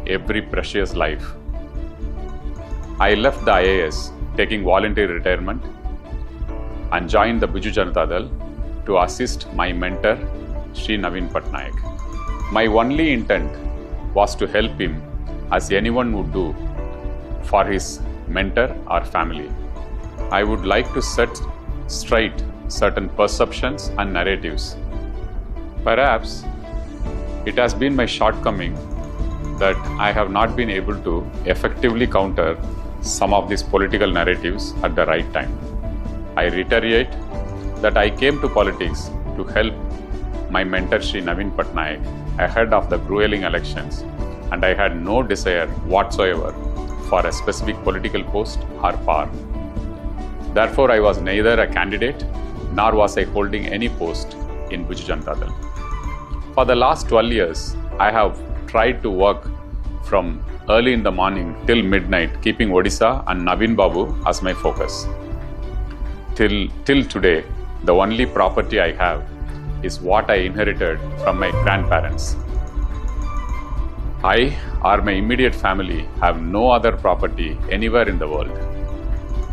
every precious life. I left the IAS, taking voluntary retirement, and joined the Biju Janata Dal to assist my mentor, Sri Naveen Patnaik. My only intent was to help him as anyone would do for his mentor or family. I would like to set straight certain perceptions and narratives. Perhaps it has been my shortcoming that I have not been able to effectively counter some of these political narratives at the right time. I reiterate that I came to politics to help my mentor Sri Naveen Patnaik ahead of the grueling elections, and I had no desire whatsoever for a specific political post or power. Therefore, I was neither a candidate nor was I holding any post in Biju Janata Dal. For the last 12 years, I have tried to work from early in the morning till midnight, keeping Odisha and Naveen Babu as my focus. Till today, the only property I have is what I inherited from my grandparents. I or my immediate family have no other property anywhere in the world.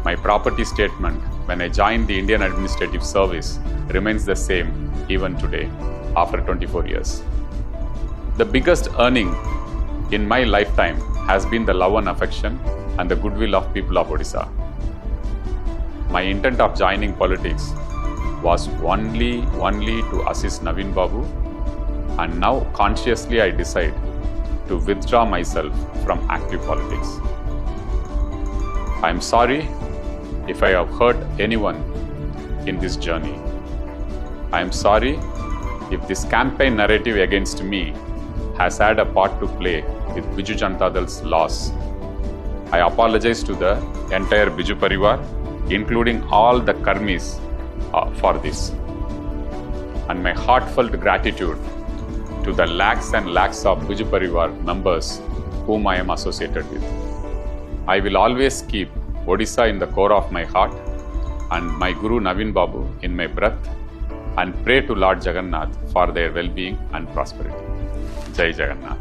My property statement when I joined the Indian Administrative Service remains the same even today, after 24 years. The biggest earning in my lifetime has been the love and affection and the goodwill of people of Odisha. My intent of joining politics was only to assist Naveen Babu, and now consciously I decide to withdraw myself from active politics. I am sorry if I have hurt anyone in this journey. I am sorry if this campaign narrative against me has had a part to play with Biju Janata Dal's loss. I apologize to the entire Biju Parivar, including all the Karmis, for this. And my heartfelt gratitude to the lakhs and lakhs of Biju Parivar members whom I am associated with. I will always keep Odisha in the core of my heart and my Guru Naveen Babu in my breath, and pray to Lord Jagannath for their well-being and prosperity. Jai Jagannath.